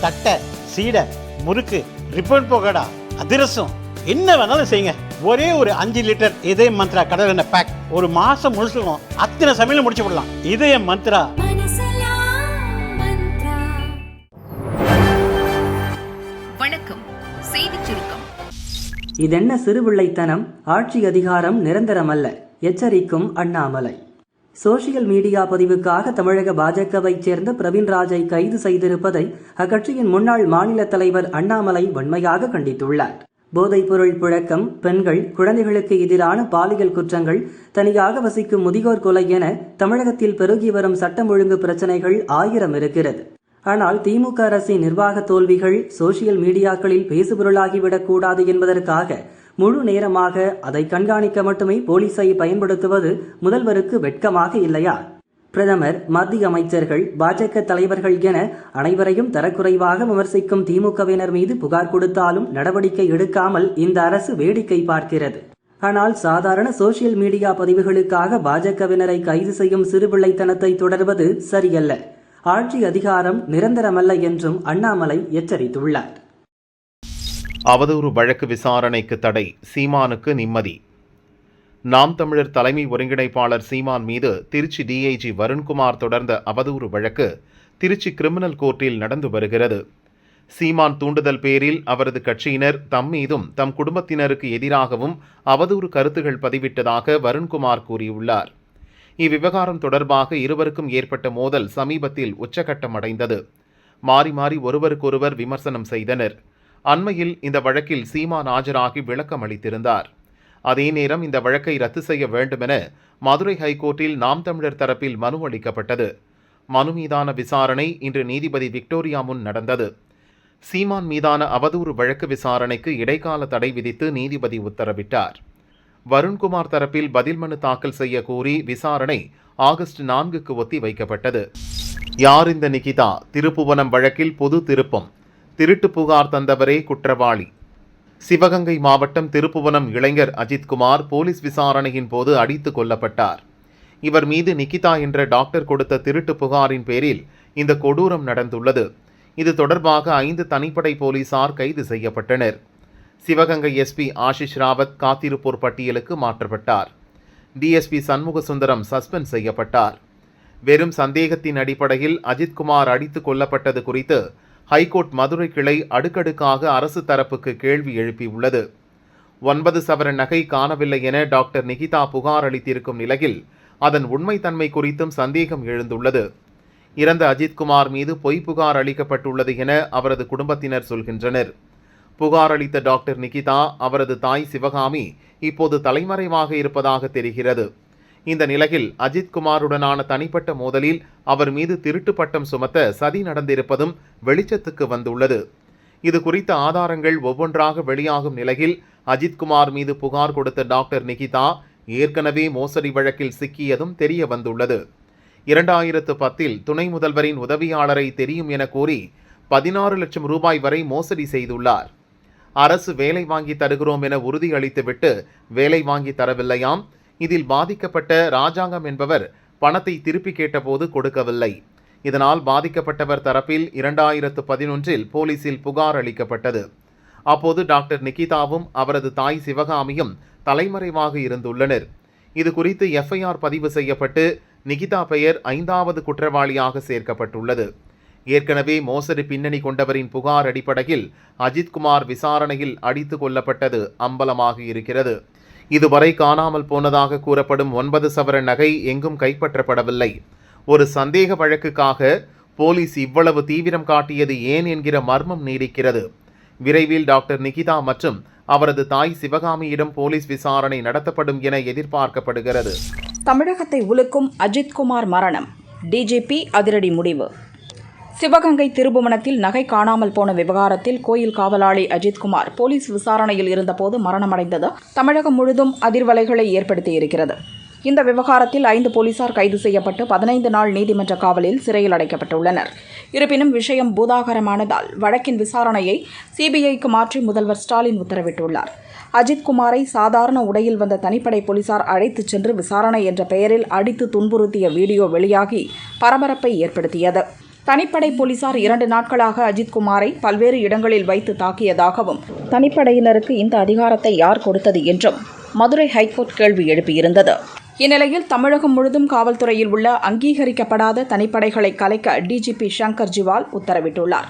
தட்டை, சீடை, முறுக்கு, ரிப்பன் பக்கோடா, அதிரசம், என்ன வேணாலும் செய்யுங்க. ஒரே ஒரு 5 லிட்டர் இதய மந்த்ரா கடல் எண்ணெய் பேக் ஒரு மாசம் முழுசுக்கும் அத்தனை சமையல முடிச்சு விடலாம். இதய மந்த்ரா. வணக்கம். செய்திச் சுருக்கம். இதென்ன சிறுபிள்ளைத்தனம், ஆட்சி அதிகாரம் நிரந்தரமல்ல, எச்சரிக்கும் அண்ணாமலை. சோசியல் மீடியா பதிவுக்காக தமிழக பாஜகவைச் சேர்ந்த பிரவீன் ராஜை கைது செய்திருப்பதை அக்கட்சியின் முன்னாள் மாநில தலைவர் அண்ணாமலை வன்மையாக கண்டித்துள்ளார். போதைப்பொருள் புழக்கம், பெண்கள், குழந்தைகளுக்கு எதிரான பாலியல் குற்றங்கள், தனியாக வசிக்கும் முதியோர் கொலை என தமிழகத்தில் பெருகி வரும் சட்டம் ஒழுங்கு பிரச்சனைகள் 1000 இருக்கிறது. ஆனால் திமுக அரசின் நிர்வாக தோல்விகள் சோசியல் மீடியாக்களில் பேசுபொருளாகிவிடக் கூடாது என்பதற்காக முழு நேரமாக அதை கண்காணிக்க மட்டுமே போலீஸை பயன்படுத்துவது முதல்வருக்கு வெட்கமாக இல்லையா? பிரதமர், மத்திய அமைச்சர்கள், பாஜக தலைவர்கள் என அனைவரையும் தரக்குறைவாக விமர்சிக்கும் திமுகவினர் மீது புகார் கொடுத்தாலும் நடவடிக்கை எடுக்காமல் இந்த அரசு வேடிக்கை பார்க்கிறது. ஆனால் சாதாரண சோசியல் மீடியா பதிவுகளுக்காக பாஜகவினரை கைது செய்யும் சிறுபிள்ளைத்தனத்தை தொடர்வது சரியல்ல. ஆட்சி அதிகாரம் நிரந்தரமல்ல என்றும் அண்ணாமலை எச்சரித்துள்ளார். அவதூறு வழக்கு விசாரணைக்கு தடை, சீமானுக்கு நிம்மதி. நாம் தமிழர் தலைமை ஒருங்கிணைப்பாளர் சீமான் மீது திருச்சி டிஐஜி வருண்குமார் தொடர்ந்த அவதூறு வழக்கு திருச்சி கிரிமினல் கோர்ட்டில் நடந்து வருகிறது. சீமான் தூண்டுதல் பேரில் அவரது கட்சியினர் தம் மீதும் தம் குடும்பத்தினருக்கு எதிராகவும் அவதூறு கருத்துகள் பதிவிட்டதாக வருண்குமார் கூறியுள்ளார். இவ்விவகாரம் தொடர்பாக இருவருக்கும் ஏற்பட்ட மோதல் சமீபத்தில் உச்சகட்டம் அடைந்தது. மாறி மாறி ஒருவருக்கொருவர் விமர்சனம் செய்தனர். அண்மையில் இந்த வழக்கில் சீமான் ஆஜராகி விளக்கம் அளித்திருந்தார். அதே நேரம் இந்த வழக்கை ரத்து செய்ய வேண்டுமென மதுரை ஹைகோர்ட்டில் நாம் தமிழர் தரப்பில் மனு அளிக்கப்பட்டது. மனு மீதான விசாரணை இன்று நீதிபதி விக்டோரியா முன் நடந்தது. சீமான் மீதான அவதூறு வழக்கு விசாரணைக்கு இடைக்கால தடை விதித்து நீதிபதி உத்தரவிட்டார். வருண்குமார் தரப்பில் பதில் மனு தாக்கல் செய்ய கோரி விசாரணை ஆகஸ்ட் 4க்கு ஒத்தி வைக்கப்பட்டது. யார் இந்த நிகிதா? திருப்புவனம் வழக்கில் பொது திருப்பம். திருட்டு புகார் தந்தவரே குற்றவாளி. சிவகங்கை மாவட்டம் திருப்புவனம் இளைஞர் அஜித்குமார் போலீஸ் விசாரணையின் போது அடித்து கொல்லப்பட்டார். இவர் மீது நிகிதா என்ற டாக்டர் கொடுத்த திருட்டு புகாரின் பேரில் இந்த கொடூரம் நடந்துள்ளது. இது தொடர்பாக 5 தனிப்படை போலீசார் கைது செய்யப்பட்டனர். சிவகங்கை எஸ்பி ஆஷிஷ் ராவத் காத்திருப்போர் பட்டியலுக்கு மாற்றப்பட்டார். டிஎஸ்பி சண்முக சுந்தரம் சஸ்பெண்ட் செய்யப்பட்டார். வெறும் சந்தேகத்தின் அடிப்படையில் அஜித்குமார் அடித்து கொல்லப்பட்டது குறித்து ஹைகோர்ட் மதுரை கிளை அடுக்கடுக்காக அரசு தரப்புக்கு கேள்வி எழுப்பியுள்ளது. 9 சவரன் நகை காணவில்லை என டாக்டர் நிகிதா புகார் அளித்திருக்கும் நிலையில் அதன் உண்மைத்தன்மை குறித்தும் சந்தேகம் எழுந்துள்ளது. இறந்த அஜித்குமார் மீது பொய் புகார் அளிக்கப்பட்டுள்ளது என அவரது குடும்பத்தினர் சொல்கின்றனர். புகார் அளித்த டாக்டர் நிகிதா, அவரது தாய் சிவகாமி இப்போது தலைமறைவாக இருப்பதாக தெரிகிறது. இந்த நிலையில் அஜித்குமாருடனான தனிப்பட்ட மோதலில் அவர் மீது திருட்டு பட்டம் சுமத்த சதி நடந்திருப்பதும் வெளிச்சத்துக்கு வந்துள்ளது. இது குறித்த ஆதாரங்கள் ஒவ்வொன்றாக வெளியாகும் நிலையில் அஜித்குமார் மீது புகார் கொடுத்த டாக்டர் நிகிதா ஏற்கனவே மோசடி வழக்கில் சிக்கியதும் தெரிய வந்துள்ளது. 2010 துணை முதல்வரின் உதவியாளரை தெரியும் என கூறி 16 லட்சம் ரூபாய் வரை மோசடி செய்துள்ளார். அரசு வேலை வாங்கி தருகிறோம் என உறுதி அளித்துவிட்டு வேலை வாங்கி தரவில்லையாம். இதில் பாதிக்கப்பட்ட ராஜாங்கம் என்பவர் பணத்தை திருப்பி கேட்டபோது கொடுக்கவில்லை. இதனால் பாதிக்கப்பட்டவர் தரப்பில் 2011 போலீசில் புகார் அளிக்கப்பட்டது. அப்போது டாக்டர் நிகிதாவும் அவரது தாய் சிவகாமியும் தலைமறைவாக இருந்துள்ளனர். இது குறித்து எஃப்ஐஆர் பதிவு செய்யப்பட்டு நிகிதா பெயர் 5வது குற்றவாளியாக சேர்க்கப்பட்டுள்ளது. ஏற்கனவே மோசடி பின்னணி கொண்டவரின் புகார் அடிப்படையில் அஜித்குமார் விசாரணையில் அடித்து கொல்லப்பட்டது அம்பலமாக இருக்கிறது. இதுவரை காணாமல் போனதாக கூறப்படும் 9 சவரன் நகை எங்கும் கைப்பற்றப்படவில்லை. ஒரு சந்தேக வழக்குக்காக போலீஸ் இவ்வளவு தீவிரம் காட்டியது ஏன் என்கிற மர்மம் நீடிக்கிறது. விரைவில் டாக்டர் நிகிதா மற்றும் அவரது தாய் சிவகாமியிடம் போலீஸ் விசாரணை நடத்தப்படும் என எதிர்பார்க்கப்படுகிறது. தமிழகத்தை உலுக்கும் அஜித்குமார் மரணம், டிஜிபி அதிரடி முடிவு. சிவகங்கை திருப்புவனத்தில் நகை காணாமல் போன விவகாரத்தில் கோயில் காவலாளி அஜித்குமார் போலீஸ் விசாரணையில் இருந்தபோது மரணமடைந்தது தமிழகம் முழுதும் அதிர்வலைகளை ஏற்படுத்தியிருக்கிறது. இந்த விவகாரத்தில் 5 போலீசார் கைது செய்யப்பட்டு 15 நாள் நீதிமன்ற காவலில் சிறையில் அடைக்கப்பட்டுள்ளனர். இருப்பினும் விஷயம் பூதாகரமானதால் வழக்கின் விசாரணையை சிபிஐக்கு மாற்றி முதல்வர் ஸ்டாலின் உத்தரவிட்டுள்ளார். அஜித்குமாரை சாதாரண உடையில் வந்த தனிப்படை போலீசார் அழைத்துச் சென்று விசாரணை என்ற பெயரில் அடித்து துன்புறுத்திய வீடியோ வெளியாகி பரபரப்பை ஏற்படுத்தியது. தனிப்படை போலீசார் 2 நாட்களாக அஜித்குமாரை பல்வேறு இடங்களில் வைத்து தாக்கியதாகவும் தனிப்படையினருக்கு இந்த அதிகாரத்தை யார் கொடுத்தது என்றும் மதுரை ஹைகோர்ட் கேள்வி எழுப்பியிருந்தது. இந்நிலையில் தமிழகம் முழுதும் காவல்துறையில் உள்ள அங்கீகரிக்கப்படாத தனிப்படைகளை கலைக்க டிஜிபி சங்கர் ஜிவால் உத்தரவிட்டுள்ளார்.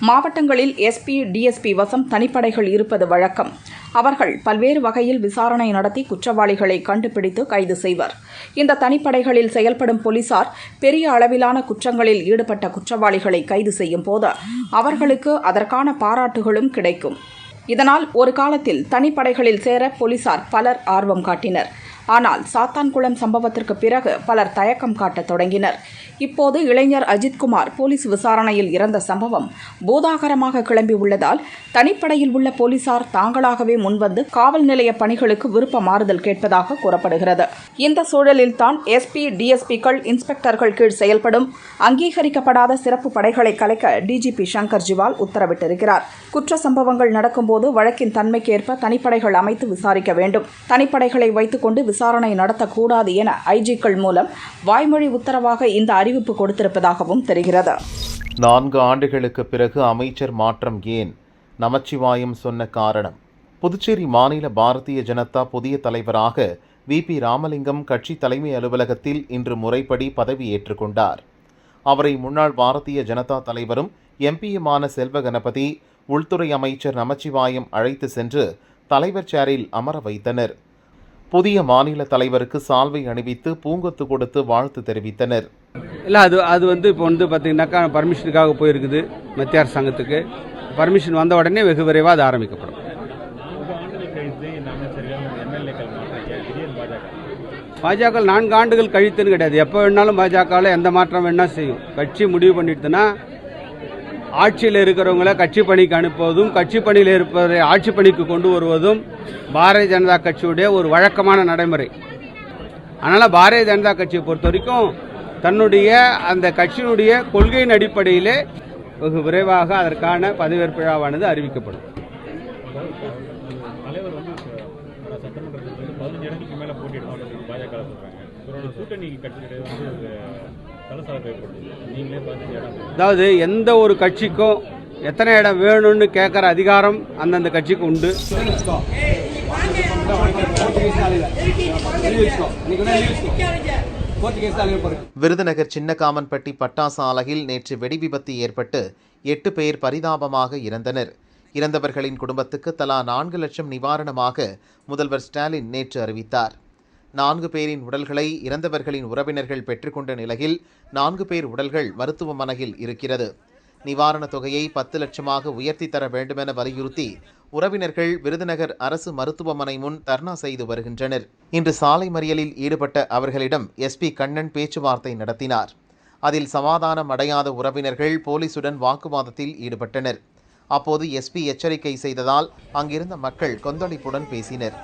மாவட்டங்களில் எஸ்பி, டிஎஸ்பி வசம் தனிப்படைகள் இருப்பது வழக்கம். அவர்கள் பல்வேறு வகையில் விசாரணை நடத்தி குற்றவாளிகளை கண்டுபிடித்து கைது செய்வர். இந்த தனிப்படைகளில் செயல்படும் போலீசார் பெரிய அளவிலான குற்றங்களில் ஈடுபட்ட குற்றவாளிகளை கைது செய்யும் போது அவர்களுக்கு அதற்கான பாராட்டுகளும் கிடைக்கும். இதனால் ஒரு காலத்தில் தனிப்படைகளில் சேர போலீசார் பலர் ஆர்வம் காட்டினர். ஆனால் சாத்தான்குளம் சம்பவத்திற்கு பிறகு பலர் தயக்கம் காட்டத் தொடங்கினர். இப்போது இளைஞர் அஜித்குமார் போலீஸ் விசாரணையில் இறந்த சம்பவம் பூதாகரமாக கிளம்பியுள்ளதால் தனிப்படையில் உள்ள போலீசார் தாங்களாகவே முன்வந்து காவல் நிலைய பணிகளுக்கு விருப்ப மாறுதல் கேட்பதாக கூறப்படுகிறது. இந்த சூழலில்தான் எஸ்பி, டிஎஸ்பிக்கள், இன்ஸ்பெக்டர்கள் கீழ் செயல்படும் அங்கீகரிக்கப்படாத சிறப்பு படைகளை கலைக்க டிஜிபி சங்கர் ஜிவால் உத்தரவிட்டிருக்கிறார். குற்ற சம்பவங்கள் நடக்கும்போது வழக்கின் தன்மைக்கேற்ப தனிப்படைகள் அமைத்து விசாரிக்க வேண்டும். தனிப்படைகளை வைத்துக் கொண்டு விசாரணை நடத்தக்கூடாது என ஐஜிக்கள் மூலம் வாய்மொழி உத்தரவாக இந்த அறிவிப்பு கொடுத்திருப்பதாகவும் தெரிகிறது. 4 ஆண்டுகளுக்கு பிறகு அமைச்சர் மாற்றம் ஏன்? நமச்சிவாயம் சொன்ன காரணம். புதுச்சேரி மாநில பாரதிய ஜனதா புதிய தலைவராக VP ராமலிங்கம் கட்சி தலைமை அலுவலகத்தில் இன்று முறைப்படி பதவி ஏற்றுக்கொண்டார். அவரை முன்னாள் பாரதிய ஜனதா தலைவரும் எம்பியுமான செல்வ கணபதி, உள்துறை அமைச்சர் நமச்சிவாயம் அழைத்து சென்று தலைவர் சேரில் அமர வைத்தனர். புதிய மாநில தலைவருக்கு சால்வை அணிவித்து பூங்கொத்து கொடுத்து வாழ்த்து தெரிவித்தனர். இல்லை அது இப்போ பார்த்தீங்கன்னாக்கா பர்மிஷனுக்காக போயிருக்குது மத்திய அரசாங்கத்துக்கு. பர்மிஷன் வந்த உடனே வெகு விரைவாக அது ஆரம்பிக்கப்படும். பாஜக 4 ஆண்டுகள் கழித்துன்னு கிடையாது. எப்போ வேணாலும் பாஜகவில் எந்த மாற்றம் வேணால் செய்யும். கட்சி முடிவு பண்ணிட்டுனா ஆட்சியில் இருக்கிறவங்கள கட்சி பணிக்கு அனுப்புவதும், கட்சி பணியில் இருப்பவரை ஆட்சி பணிக்கு கொண்டு வருவதும் பாரதிய ஜனதா கட்சியுடைய ஒரு வழக்கமான நடைமுறை. அதனால் பாரதிய ஜனதா கட்சியை பொறுத்த வரைக்கும் தன்னுடைய அந்த கட்சியினுடைய கொள்கையின் அடிப்படையிலே வெகு விரைவாக அதற்கான பதவியேற்பு விழாவானது அறிவிக்கப்படும். அதாவது எந்த ஒரு கட்சிக்கும் எத்தனை இடம் வேணும்னு கேட்குற அதிகாரம் அந்தந்த கட்சிக்கு உண்டு. விருதுநகர் சின்னகாமன்பட்டி பட்டாசு ஆலையில் நேற்று வெடி விபத்து ஏற்பட்டு 8 பேர் பரிதாபமாக இறந்தனர். இறந்தவர்களின் குடும்பத்துக்கு தலா 4 லட்சம் நிவாரணமாக முதல்வர் ஸ்டாலின் நேற்று அறிவித்தார். 4 பேரின் உடல்களை இறந்தவர்களின் உறவினர்கள் பெற்றுக்கொண்ட நிலையில் 4 பேர் உடல்கள் மருத்துவமனையில் இருக்கிறது. நிவாரணத் தொகையை 10 லட்சமாக உயர்த்தி தர வேண்டுமென வலியுறுத்தி உறவினர்கள் விருதுநகர் அரசு மருத்துவமனை முன் தர்ணா செய்து வருகின்றனர். இன்று சாலை மறியலில் ஈடுபட்ட அவர்களிடம் எஸ்பி கண்ணன் பேச்சுவார்த்தை நடத்தினார். அதில் சமாதானம் அடையாத உறவினர்கள் போலீசுடன் வாக்குவாதத்தில் ஈடுபட்டனர். அப்போது எஸ்பி எச்சரிக்கை செய்ததால் அங்கிருந்த மக்கள் கொந்தளிப்புடன் பேசினர்.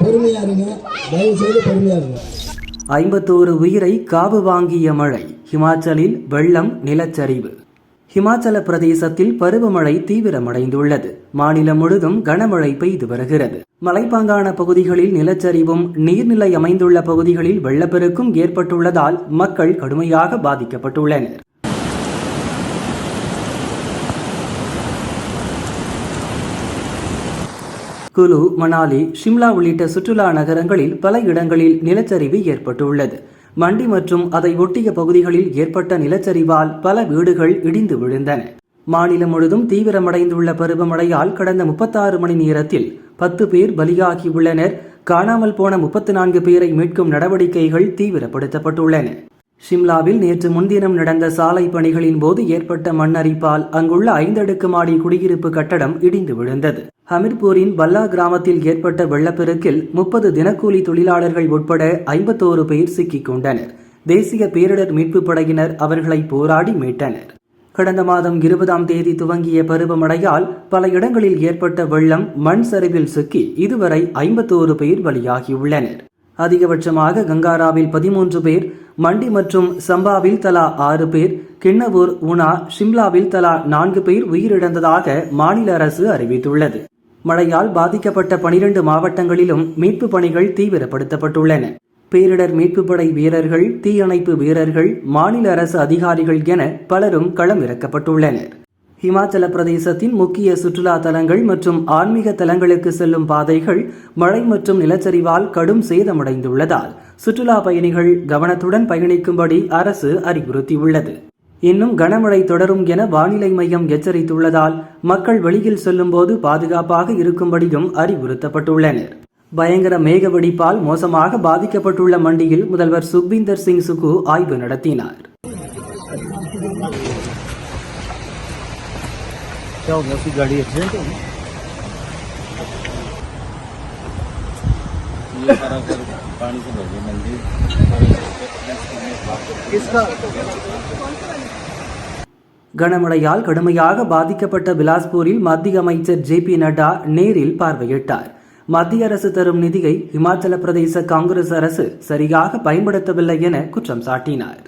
பொறுமையாருங்க. 51 உயிரை காவு வாங்கிய மழை. ஹிமாச்சலில் வெள்ளம், நிலச்சரிவு. ஹிமாச்சல பிரதேசத்தில் பருவமழை தீவிரமடைந்துள்ளது. மாநிலம் முழுதும் கனமழை பெய்து வருகிறது. மலைப்பாங்கான பகுதிகளில் நிலச்சரிவும், நீர்நிலை அமைந்துள்ள பகுதிகளில் வெள்ளப்பெருக்கும் ஏற்பட்டுள்ளதால் மக்கள் கடுமையாக பாதிக்கப்பட்டுள்ளனர். குலு, மணாலி, ஷிம்லா உள்ளிட்ட சுற்றுலா நகரங்களில் பல இடங்களில் நிலச்சரிவு ஏற்பட்டுள்ளது. மண்டி மற்றும் அதை ஒட்டிய பகுதிகளில் ஏற்பட்ட நிலச்சரிவால் பல வீடுகள் இடிந்து விழுந்தன. மாநிலம் முழுதும் தீவிரமடைந்துள்ள பருவமழையால் கடந்த 36 மணி நேரத்தில் 10 பேர் பலியாகியுள்ளனர். காணாமல் போன 34 பேரை மீட்கும் நடவடிக்கைகள் தீவிரப்படுத்தப்பட்டுள்ளன. ஷிம்லாவில் நேற்று முன்தினம் நடந்த சாலை பணிகளின் போது ஏற்பட்ட மண்ணரிப்பால் அங்குள்ள 5 அடுக்குமாடி குடியிருப்பு கட்டடம் இடிந்து விழுந்தது. ஹமிர்பூரின் பல்லா கிராமத்தில் ஏற்பட்ட வெள்ளப்பெருக்கில் 30 தினக்கூலி தொழிலாளர்கள் உட்பட 51 பேர் சிக்கிக் கொண்டனர். தேசிய பேரிடர் மீட்புப் படையினர் அவர்களை போராடி மீட்டனர். கடந்த மாதம் 20ஆம் தேதி துவங்கிய பருவமழையால் பல இடங்களில் ஏற்பட்ட வெள்ளம், மண் சரிவில் சிக்கி இதுவரை 51 பேர் பலியாகியுள்ளனர். அதிகபட்சமாக கங்காராவில் 13 பேர், மண்டி மற்றும் சம்பாவில் தலா 6 பேர், கிண்ணவூர், உனா, ஷிம்லாவில் தலா 4 பேர் உயிரிழந்ததாக மாநில அரசு அறிவித்துள்ளது. மழையால் பாதிக்கப்பட்ட 12 மாவட்டங்களிலும் மீட்பு பணிகள் தீவிரப்படுத்தப்பட்டுள்ளன. பேரிடர் மீட்புப் படை வீரர்கள், தீயணைப்பு வீரர்கள், மாநில அரசு அதிகாரிகள் என பலரும் களமிறக்கப்பட்டுள்ளனர். ஹிமாச்சல பிரதேசத்தின் முக்கிய சுற்றுலா தலங்கள் மற்றும் ஆன்மீக தலங்களுக்கு செல்லும் பாதைகள் மழை மற்றும் நிலச்சரிவால் கடும் சேதமடைந்துள்ளதால் சுற்றுலா பயணிகள் கவனத்துடன் பயணிக்கும்படி அரசு அறிவுறுத்தியுள்ளது. இன்னும் கனமழை தொடரும் என வானிலை மையம் எச்சரித்துள்ளதால் மக்கள் வெளியில் செல்லும்போது பாதுகாப்பாக இருக்கும்படியும் அறிவுறுத்தப்பட்டுள்ளனர். பயங்கர மேக வெடிப்பால் மோசமாக பாதிக்கப்பட்டுள்ள மண்டியில் முதல்வர் சுக்பீந்தர் சிங் சுக்கு ஆய்வு நடத்தினார். கனமழையால் கடுமையாக பாதிக்கப்பட்ட பிலாஸ்பூரில் மத்திய அமைச்சர் JP நட்டா நேரில் பார்வையிட்டார். மத்திய அரசு தரும் நிதியை இமாச்சல பிரதேச காங்கிரஸ் அரசு சரியாக பயன்படுத்தவில்லை என குற்றம் சாட்டினார்.